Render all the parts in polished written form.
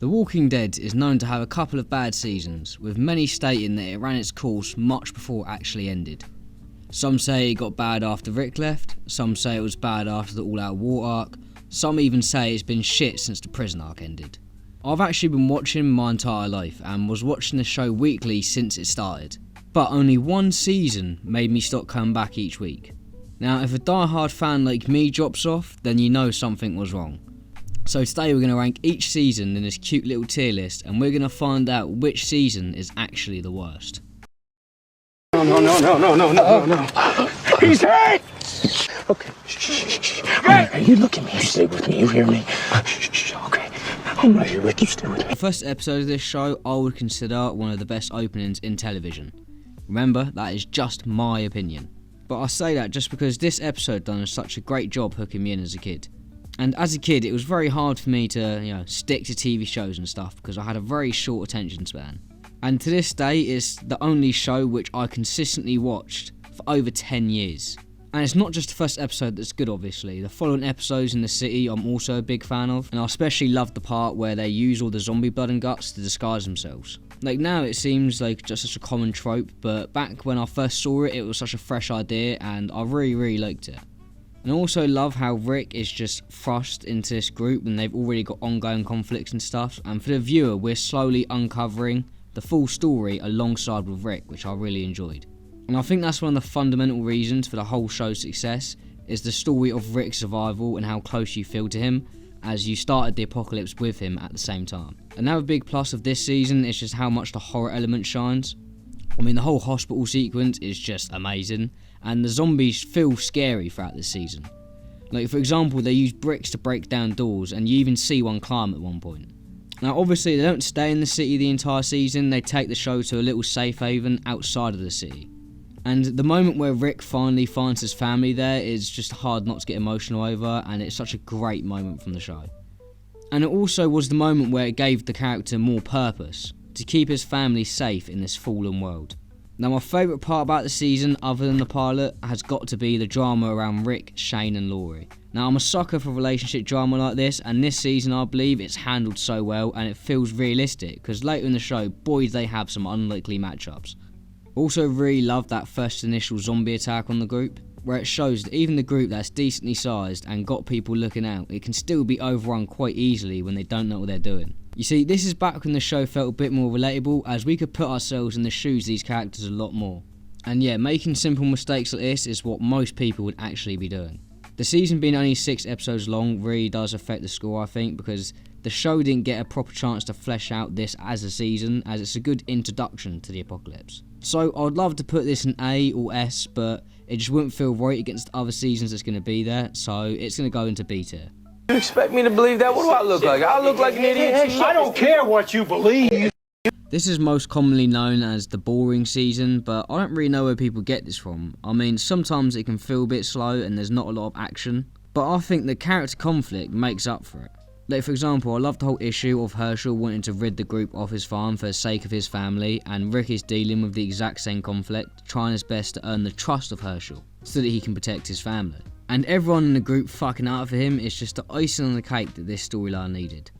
The Walking Dead is known to have a couple of bad seasons, with many stating that it ran its course much before it actually ended. Some say it got bad after Rick left, some say it was bad after the All Out War arc, some even say it's been shit since the prison arc ended. I've actually been watching my entire life and was watching the show weekly since it started, but only one season made me stop coming back each week. Now if a die-hard fan like me drops off, then you know something was wrong. So today we're going to rank each season in this cute little tier list, and we're going to find out which season is actually the worst. No. He's hurt! Okay, shh. Hey, you look at me, you stay with me, you hear me? Shh, okay. I'm right here, Rick, you stay with me. The first episode of this show I would consider one of the best openings in television. Remember, that is just my opinion. But I say that just because this episode done such a great job hooking me in as a kid. And as a kid, it was very hard for me to, stick to TV shows and stuff because I had a very short attention span. And to this day, it's the only show which I consistently watched for over 10 years. And it's not just the first episode that's good, obviously. The following episodes in the city I'm also a big fan of, and I especially love the part where they use all the zombie blood and guts to disguise themselves. Like now it seems like just such a common trope, but back when I first saw it, it was such a fresh idea and I really liked it. And I also love how Rick is just thrust into this group and they've already got ongoing conflicts and stuff, and for the viewer we're slowly uncovering the full story alongside with Rick, which I really enjoyed. And I think that's one of the fundamental reasons for the whole show's success, is the story of Rick's survival and how close you feel to him as you started the apocalypse with him at the same time. Another big plus of this season is just how much the horror element shines. I mean, the whole hospital sequence is just amazing, and the zombies feel scary throughout this season. Like for example, they use bricks to break down doors, and you even see one climb at one point. Now obviously they don't stay in the city the entire season, they take the show to a little safe haven outside of the city. And the moment where Rick finally finds his family there is just hard not to get emotional over, and it's such a great moment from the show. And it also was the moment where it gave the character more purpose, to keep his family safe in this fallen world. Now my favourite part about the season, other than the pilot, has got to be the drama around Rick, Shane and Laurie. Now I'm a sucker for relationship drama like this, and this season I believe it's handled so well and it feels realistic, because later in the show, boy they have some unlikely matchups. Also really love that first initial zombie attack on the group, where it shows that even the group that's decently sized and got people looking out, it can still be overrun quite easily when they don't know what they're doing. You see, this is back when the show felt a bit more relatable, as we could put ourselves in the shoes of these characters a lot more. And yeah, making simple mistakes like this is what most people would actually be doing. The season being only 6 episodes long really does affect the score, I think, because the show didn't get a proper chance to flesh out this as a season, as it's a good introduction to the apocalypse. So I'd love to put this in A or S, but it just wouldn't feel right against the other seasons that's going to be there, so it's going to go into B tier. You expect me to believe that? What do I look like? I look like an idiot. I don't care what you believe. This is most commonly known as the boring season, but I don't really know where people get this from. I mean, sometimes it can feel a bit slow and there's not a lot of action, but I think the character conflict makes up for it. Like for example, I love the whole issue of Herschel wanting to rid the group off his farm for the sake of his family, and Rick is dealing with the exact same conflict, trying his best to earn the trust of Herschel, so that he can protect his family. And everyone in the group fucking out for him is just the icing on the cake that this storyline needed.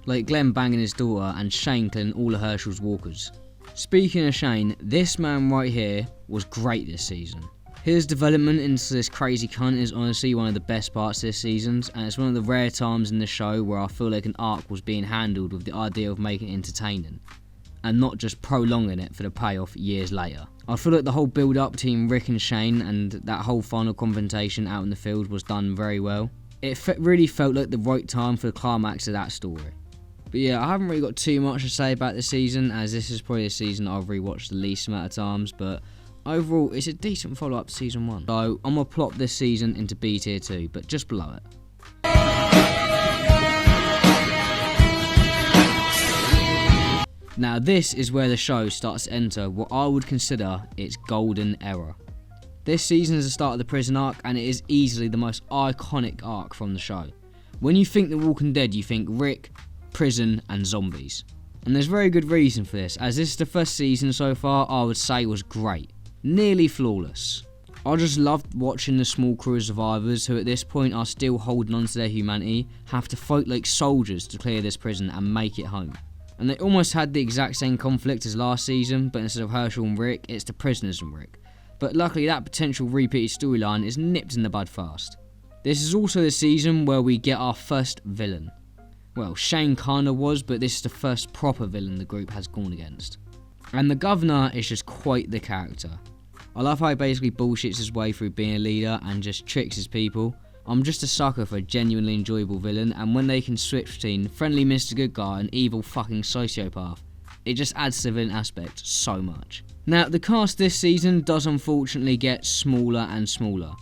Like Glenn banging his daughter and Shane killing all of Herschel's walkers. Speaking of Shane, this man right here was great this season. His development into this crazy cunt is honestly one of the best parts this season, and it's one of the rare times in the show where I feel like an arc was being handled with the idea of making it entertaining, and not just prolonging it for the payoff years later. I feel like the whole build up between Rick and Shane and that whole final confrontation out in the field was done very well. It really felt like the right time for the climax of that story. But yeah, I haven't really got too much to say about this season, as this is probably a season I've rewatched the least amount of times, but overall it's a decent follow up to season 1. So I'm going to plot this season into B tier 2, but just below it. Now this is where the show starts to enter what I would consider its golden era. This season is the start of the prison arc, and it is easily the most iconic arc from the show. When you think The Walking Dead, you think Rick, prison and zombies. And there's very good reason for this, as this is the first season so far I would say was great. Nearly flawless. I just loved watching the small crew of survivors who at this point are still holding on to their humanity, have to fight like soldiers to clear this prison and make it home. And they almost had the exact same conflict as last season, but instead of Herschel and Rick, it's the prisoners and Rick. But luckily that potential repeated storyline is nipped in the bud fast. This is also the season where we get our first villain. Well, Shane kinda was, but this is the first proper villain the group has gone against. And the governor is just quite the character. I love how he basically bullshits his way through being a leader and just tricks his people. I'm just a sucker for a genuinely enjoyable villain, and when they can switch between friendly Mr. Good Guy and evil fucking sociopath, it just adds to the villain aspect so much. Now, the cast this season does unfortunately get smaller and smaller.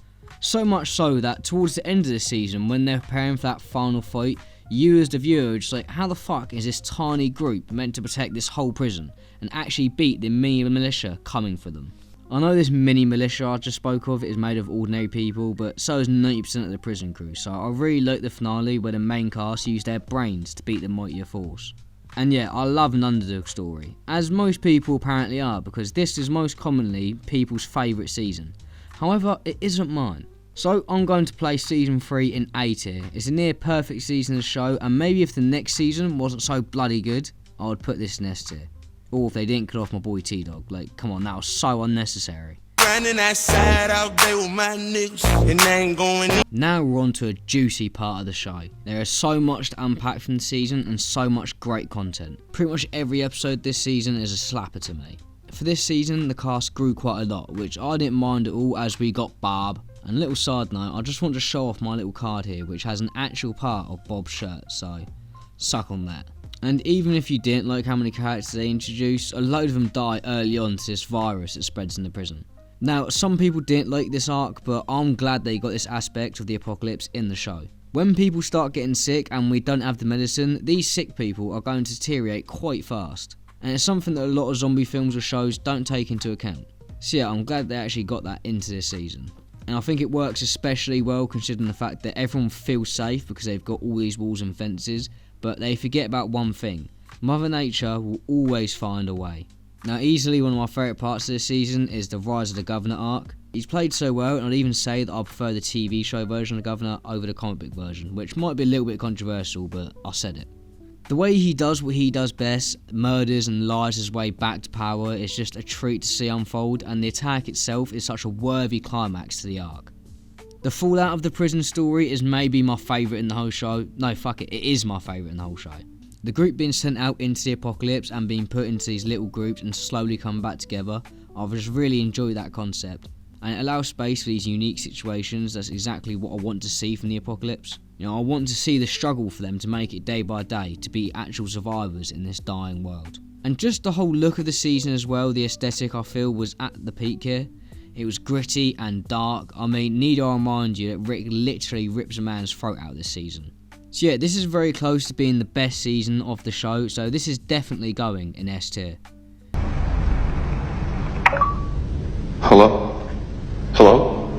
So much so that towards the end of the season, when they're preparing for that final fight, you as the viewer are just like, how the fuck is this tiny group meant to protect this whole prison and actually beat the mini militia coming for them? I know this mini militia I just spoke of is made of ordinary people, but so is 90% of the prison crew, so I really like the finale where the main cast use their brains to beat the mightier force. And yeah, I love an underdog story, as most people apparently are, because this is most commonly people's favourite season. However, it isn't mine. So I'm going to place season 3 in A tier. It's a near perfect season of the show, and maybe if the next season wasn't so bloody good, I would put this in S tier. Or if they didn't cut off my boy T-Dog. Like, come on, that was so unnecessary. Now we're on to a juicy part of the show. There is so much to unpack from the season and so much great content. Pretty much every episode this season is a slapper to me. For this season, the cast grew quite a lot, which I didn't mind at all as we got Barb. And a little side note, I just want to show off my little card here, which has an actual part of Bob's shirt, so suck on that. And even if you didn't like how many characters they introduced, a load of them die early on to this virus that spreads in the prison. Now, some people didn't like this arc, but I'm glad they got this aspect of the apocalypse in the show. When people start getting sick and we don't have the medicine, these sick people are going to deteriorate quite fast. And it's something that a lot of zombie films or shows don't take into account. So yeah, I'm glad they actually got that into this season. And I think it works especially well considering the fact that everyone feels safe because they've got all these walls and fences, but they forget about one thing: Mother Nature will always find a way. Now, easily one of my favourite parts of this season is the Rise of the Governor arc. He's played so well, and I'd even say that I prefer the TV show version of the Governor over the comic book version, which might be a little bit controversial, but I said it. The way he does what he does best, murders and lies his way back to power, is just a treat to see unfold, and the attack itself is such a worthy climax to the arc. The fallout of the prison story is maybe my favourite in the whole show. No, fuck it, it is my favourite in the whole show. The group being sent out into the apocalypse and being put into these little groups and slowly come back together, I've just really enjoyed that concept. And it allows space for these unique situations. That's exactly what I want to see from the apocalypse. You know, I want to see the struggle for them to make it day by day, to be actual survivors in this dying world. And just the whole look of the season as well, the aesthetic I feel was at the peak here. It was gritty and dark. I mean, need I remind you that Rick literally rips a man's throat out this season. So yeah, this is very close to being the best season of the show, so this is definitely going in S tier. Hello? Hello?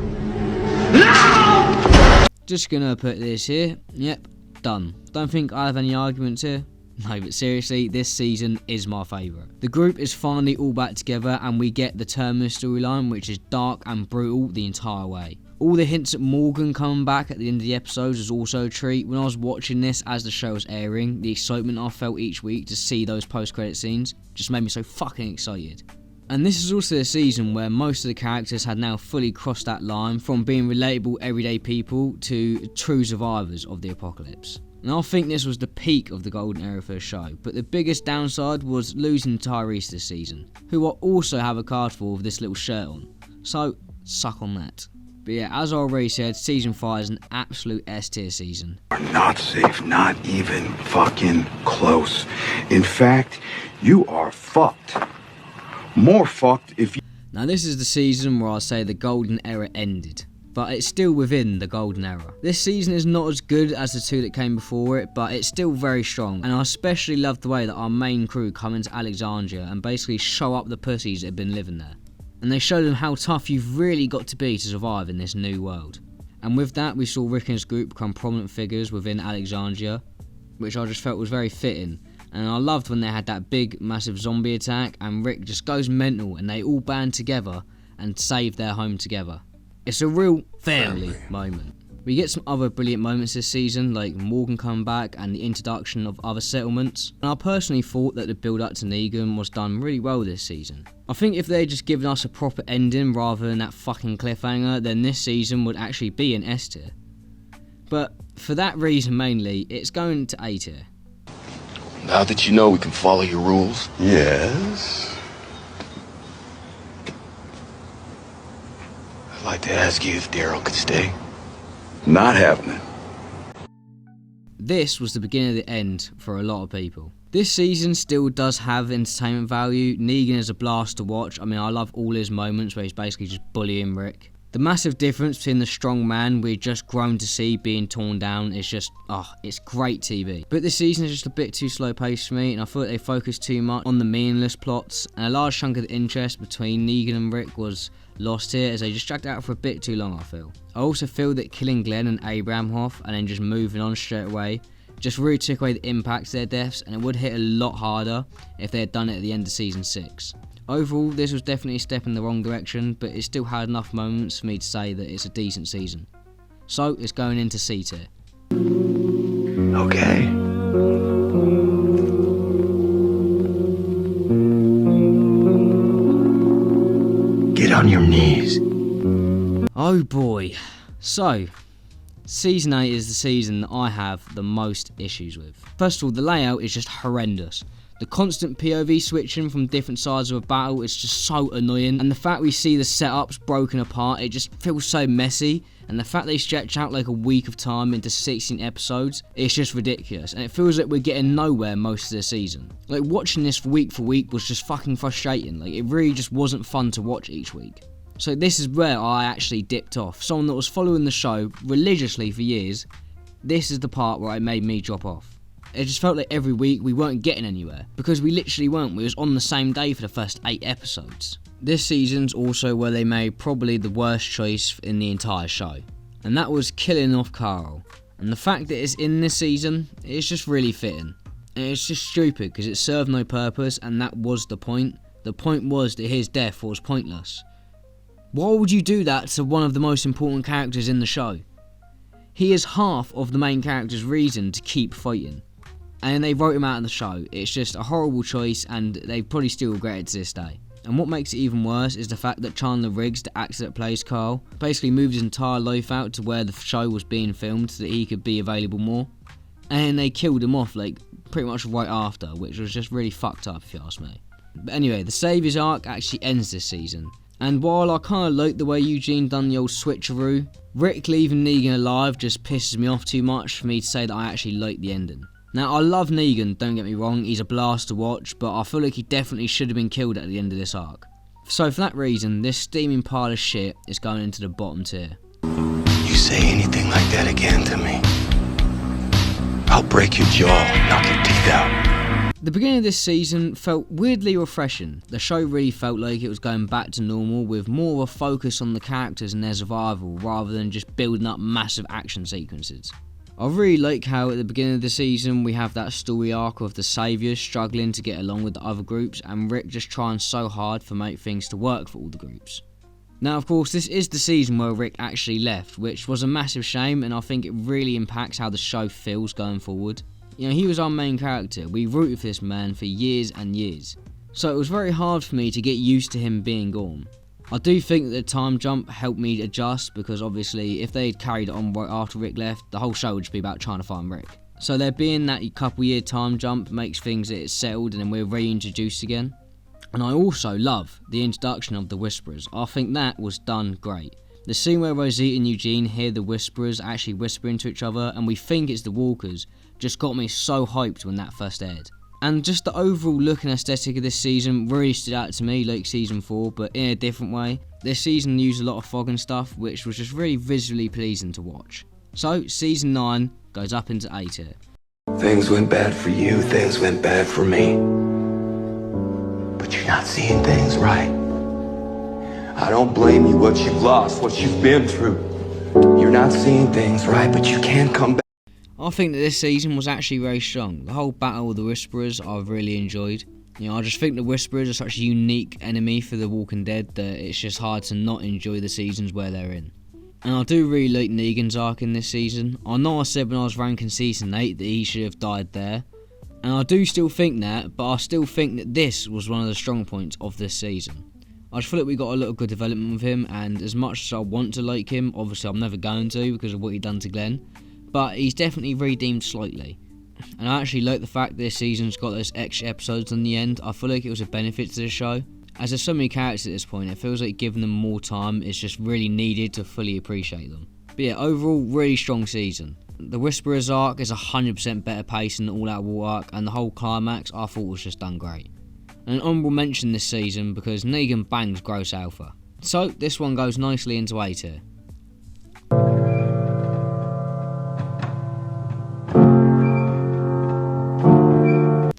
Just gonna put this here. Yep, done. Don't think I have any arguments here. No, but seriously, this season is my favourite. The group is finally all back together and we get the Terminus storyline, which is dark and brutal the entire way. All the hints at Morgan coming back at the end of the episodes was also a treat. When I was watching this as the show was airing, the excitement I felt each week to see those post-credit scenes just made me so fucking excited. And this is also a season where most of the characters had now fully crossed that line from being relatable everyday people to true survivors of the apocalypse. And I think this was the peak of the golden era for the show, but the biggest downside was losing Tyrese this season, who I also have a card for with this little shirt on. So, suck on that. But yeah, as I already said, season 5 is an absolute S tier season. Are not safe, not even fucking close. In fact, you are fucked. More fucked if you... Now this is the season where I say the golden era ended, but it's still within the golden era. This season is not as good as the two that came before it, but it's still very strong, and I especially love the way that our main crew come into Alexandria and basically show up the pussies that have been living there. And they show them how tough you've really got to be to survive in this new world. And with that, we saw Rick and his group become prominent figures within Alexandria, which I just felt was very fitting. And I loved when they had that big, massive zombie attack, and Rick just goes mental, and they all band together and save their home together. It's a real family moment. We get some other brilliant moments this season, like Morgan coming back and the introduction of other settlements. And I personally thought that the build up to Negan was done really well this season. I think if they'd just given us a proper ending rather than that fucking cliffhanger, then this season would actually be an S tier. But for that reason mainly, it's going to A tier. Now that you know we can follow your rules. Yes? I'd like to ask you if Daryl could stay. Not happening. This was the beginning of the end for a lot of people. This season still does have entertainment value. Negan is a blast to watch. I mean, I love all his moments where he's basically just bullying Rick. The massive difference between the strong man we've just grown to see being torn down is just, it's great TV. But this season is just a bit too slow paced for me, and I thought they focused too much on the meaningless plots, and a large chunk of the interest between Negan and Rick was lost here as they just dragged out for a bit too long, I feel. I also feel that killing Glenn and Abraham off and then just moving on straight away just really took away the impact of their deaths, and it would hit a lot harder if they had done it at the end of season 6. Overall, this was definitely a step in the wrong direction, but it still had enough moments for me to say that it's a decent season. So, it's going into C tier. Okay. Get on your knees. Oh boy. So, Season 8 is the season that I have the most issues with. First of all, the layout is just horrendous. The constant POV switching from different sides of a battle is just so annoying, and the fact we see the setups broken apart, it just feels so messy, and the fact they stretch out like a week of time into 16 episodes, it's just ridiculous, and it feels like we're getting nowhere most of the season. Like, watching this week for week was just fucking frustrating. Like, it really just wasn't fun to watch each week. So this is where I actually dipped off. Someone that was following the show religiously for years, this is the part where it made me drop off. It just felt like every week we weren't getting anywhere, because we literally weren't. We was on the same day for the first 8 episodes. This season's also where they made probably the worst choice in the entire show, and that was killing off Carl. And the fact that it's in this season, it's just really fitting. And it's just stupid because it served no purpose, and that was the point. The point was that his death was pointless. Why would you do that to one of the most important characters in the show? He is half of the main character's reason to keep fighting. And they wrote him out of the show. It's just a horrible choice, and they probably still regret it to this day. And what makes it even worse is the fact that Chandler Riggs, the actor that plays Carl, basically moved his entire life out to where the show was being filmed so that he could be available more. And they killed him off like pretty much right after, which was just really fucked up if you ask me. But anyway, the Saviour's arc actually ends this season. And while I kind of like the way Eugene done the old switcheroo, Rick leaving Negan alive just pisses me off too much for me to say that I actually like the ending. Now, I love Negan, don't get me wrong, he's a blast to watch, but I feel like he definitely should have been killed at the end of this arc. So for that reason, this steaming pile of shit is going into the bottom tier. You say anything like that again to me, I'll break your jaw and knock your teeth out. The beginning of this season felt weirdly refreshing. The show really felt like it was going back to normal, with more of a focus on the characters and their survival rather than just building up massive action sequences. I really like how at the beginning of the season we have that story arc of the Saviours struggling to get along with the other groups, and Rick just trying so hard to make things to work for all the groups. Now, of course, this is the season where Rick actually left, which was a massive shame, and I think it really impacts how the show feels going forward. You know, he was our main character. We rooted for this man for years and years. So it was very hard for me to get used to him being gone. I do think that the time jump helped me adjust, because obviously if they had carried it on right after Rick left, the whole show would just be about trying to find Rick. So there being that couple year time jump makes things that it's settled and then we're reintroduced again. And I also love the introduction of the Whisperers. I think that was done great. The scene where Rosita and Eugene hear the Whisperers actually whispering to each other and we think it's the Walkers just got me so hyped when that first aired. And just the overall look and aesthetic of this season really stood out to me like season 4, but in a different way. This season used a lot of fog and stuff, which was just really visually pleasing to watch. So season 9 goes up into A tier. Things went bad for you, things went bad for me. But you're not seeing things right. I don't blame you, what you've lost, what you've been through. You're not seeing things right, but you can't come back. I think that this season was actually very strong. The whole battle with the Whisperers I've really enjoyed. You know, I just think the Whisperers are such a unique enemy for the Walking Dead that it's just hard to not enjoy the seasons where they're in. And I do really like Negan's arc in this season. I know I said when I was ranking season 8 that he should have died there, and I do still think that, but I still think that this was one of the strong points of this season. I just feel like we got a lot of good development with him, and as much as I want to like him, obviously I'm never going to because of what he done to Glenn, but he's definitely redeemed slightly. And I actually like the fact this season's got those extra episodes on the end. I feel like it was a benefit to the show. As there's so many characters at this point, it feels like giving them more time is just really needed to fully appreciate them. But yeah, overall, really strong season. The Whisperer's arc is 100% better paced than the All Out War arc, and the whole climax I thought was just done great. And an honourable mention this season because Negan bangs Gross Alpha. So this one goes nicely into A tier.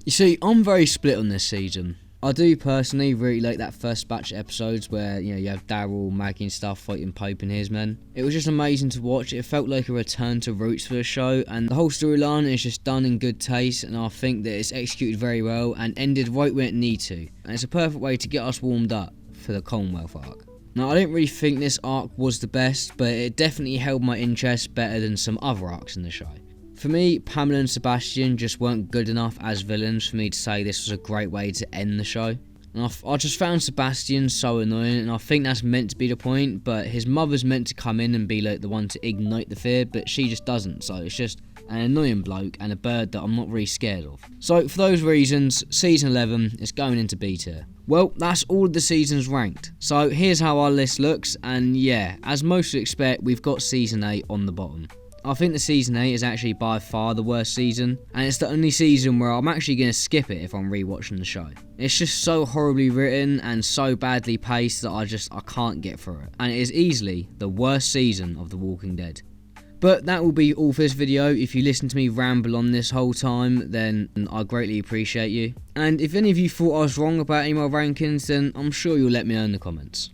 You see, I'm very split on this season. I do personally really like that first batch of episodes where, you have Daryl, Maggie and stuff fighting Pope and his men. It was just amazing to watch. It felt like a return to roots for the show, and the whole storyline is just done in good taste, and I think that it's executed very well and ended right where it needed to. And it's a perfect way to get us warmed up for the Commonwealth arc. Now, I didn't really think this arc was the best, but it definitely held my interest better than some other arcs in the show. For me, Pamela and Sebastian just weren't good enough as villains for me to say this was a great way to end the show. And I just found Sebastian so annoying, and I think that's meant to be the point, but his mother's meant to come in and be like the one to ignite the fear, but she just doesn't, so it's just an annoying bloke and a bird that I'm not really scared of. So for those reasons, season 11 is going into B tier. Well, that's all of the seasons ranked. So here's how our list looks, and yeah, as most would expect, we've got season 8 on the bottom. I think the season 8 is actually by far the worst season, and it's the only season where I'm actually going to skip it if I'm rewatching the show. It's just so horribly written and so badly paced that I can't get through it, and it is easily the worst season of The Walking Dead. But that will be all for this video. If you listen to me ramble on this whole time, then I greatly appreciate you. And if any of you thought I was wrong about any of my rankings, then I'm sure you'll let me know in the comments.